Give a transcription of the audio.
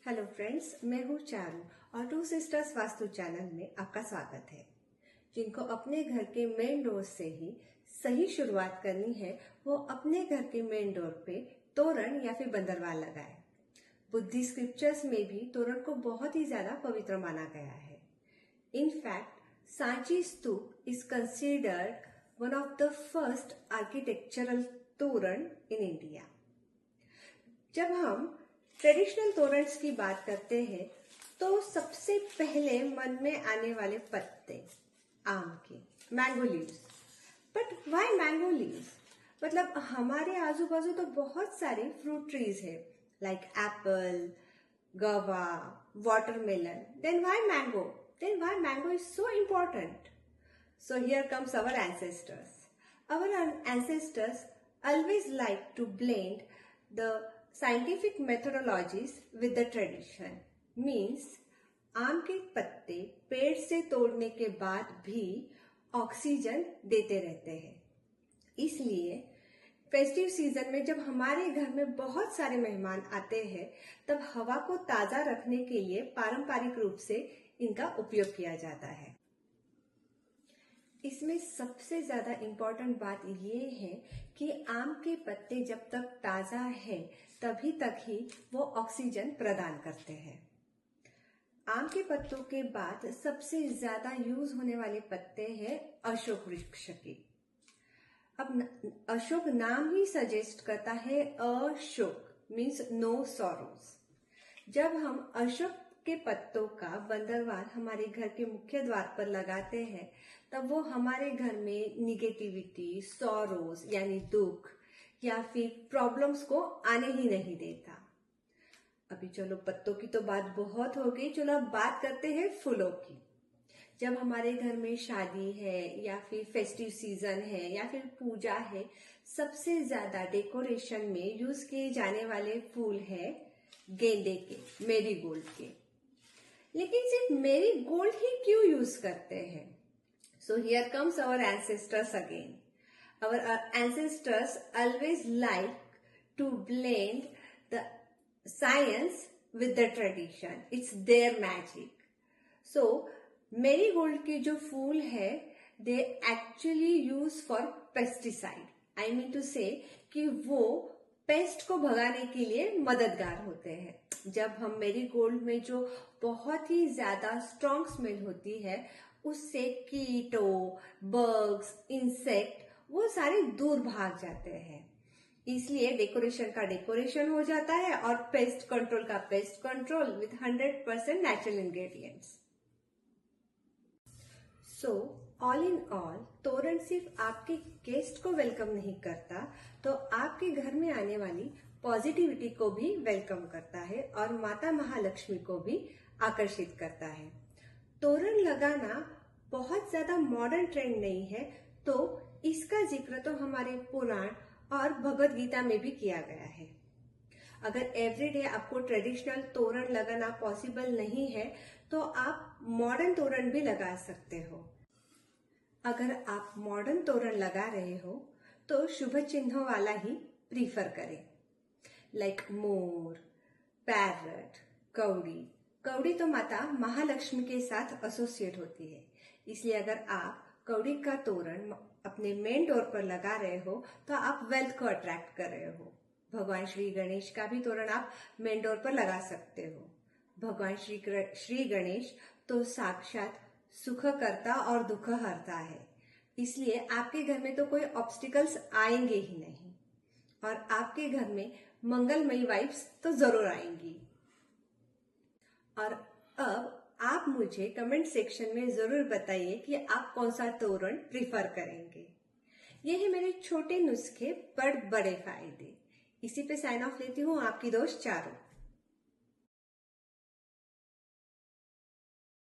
Hello friends, मैं हूँ चारू और टू सिस्टर्स वास्तु चैनल में आपका स्वागत है। जिनको अपने घर के मेन डोर से ही सही शुरुआत करनी है, वो अपने घर के मेन डोर पे तोरण या फिर बंदरवाल लगाए। बुद्धि स्क्रिप्चर्स में भी तोरण को बहुत ही ज्यादा पवित्र माना गया है। In fact Sanchi stupa is considered one of the first architectural तोरण इन इंडिया। जब हम ट्रेडिशनल तोरण्स की बात करते हैं तो सबसे पहले मन में आने वाले पत्ते आम के, mango leaves. But why mango leaves? मतलब हमारे आजू बाजू तो बहुत सारे फ्रूट ट्रीज है, like apple, guava, watermelon. Then why mango? Then why mango is so important? So here comes our ancestors. Our ancestors always like to blend the scientific methodologies with the tradition. Means आम के पत्ते पेड़ से तोड़ने के बाद भी oxygen देते रहते हैं। इसलिए फेस्टिव सीजन में जब हमारे घर में बहुत सारे मेहमान आते हैं, तब हवा को ताजा रखने के लिए पारंपरिक रूप से इनका उपयोग किया जाता है। इसमें सबसे ज्यादा इम्पोर्टेंट बात ये है कि आम के पत्ते जब तक ताजा है तभी तक ही वो ऑक्सीजन प्रदान करते हैं। आम के पत्तों के बाद सबसे ज्यादा यूज होने वाले पत्ते हैं अशोक वृक्ष के। अब अशोक नाम ही सजेस्ट करता है अशोक मीन्स नो सॉरोज। जब हम अशोक के पत्तों का बंदरवाल हमारे घर के मुख्य द्वार पर लगाते हैं, तब वो हमारे घर में निगेटिविटी, सॉरोज यानी दुख या फिर प्रॉब्लम्स को आने ही नहीं देता। अभी चलो पत्तों की तो बात बहुत हो गई, चलो अब बात करते हैं फूलों की। जब हमारे घर में शादी है या फिर फेस्टिव सीजन है या फिर पूजा है, सबसे ज्यादा डेकोरेशन में यूज किए जाने वाले फूल है गेंदे के, मेरीगोल्ड के। लेकिन सिर्फ मेरीगोल्ड ही क्यों यूज करते हैं? So here comes our ancestors again. Our ancestors always like to blend the science with the tradition. It's their magic. So marigold के जो फूल है, they actually use for pesticide. I mean to say कि वो paste को भगाने के लिए मददगार होते हैं। जब हम मेरीगोल्ड में जो बहुत ही ज्यादा स्ट्रॉन्ग स्मेल होती है, उससे कीटो, बग्स, इंसेक्ट वो सारे दूर भाग जाते हैं। इसलिए डेकोरेशन का डेकोरेशन हो जाता है और पेस्ट कंट्रोल का pest control with 100% natural ingredients. So all in all, तोरण सिर्फ आपके गेस्ट को वेलकम नहीं करता, तो आपके घर में आने वाली पॉजिटिविटी को भी वेलकम करता है और माता महालक्ष्मी को भी आकर्षित करता है। तोरण लगाना बहुत ज्यादा मॉडर्न ट्रेंड नहीं है, तो इसका जिक्र तो हमारे पुराण और भगवत गीता में भी किया गया है। अगर एवरीडे आपको ट्रेडिशनल तोरण लगाना पॉसिबल नहीं है, तो आप मॉडर्न तोरण भी लगा सकते हो। अगर आप मॉडर्न तोरण लगा रहे हो तो शुभ चिन्हों वाला ही प्रीफर करें, लाइक मोर, पैरट, कौड़ी। कौड़ी तो माता महालक्ष्मी के साथ एसोसिएट होती है, इसलिए अगर आप कौड़ी का तोरण अपने मेन डोर पर लगा रहे हो तो आप वेल्थ को अट्रैक्ट कर रहे हो। भगवान श्री गणेश का भी तोरण आप मेन डोर पर लगा सकते हो। भगवान श्री गणेश तो साक्षात सुख करता और दुख हरता है, इसलिए आपके घर में तो कोई ऑब्स्टिकल्स आएंगे ही नहीं और आपके घर में मंगलमयी वाइब्स तो जरूर आएंगी। और अब आप मुझे कमेंट सेक्शन में जरूर बताइए कि आप कौन सा तोरण प्रिफर करेंगे। ये है मेरे छोटे नुस्खे पर बड़े फायदे। इसी पे साइन ऑफ लेती हूँ, आपकी दोस्त चारू।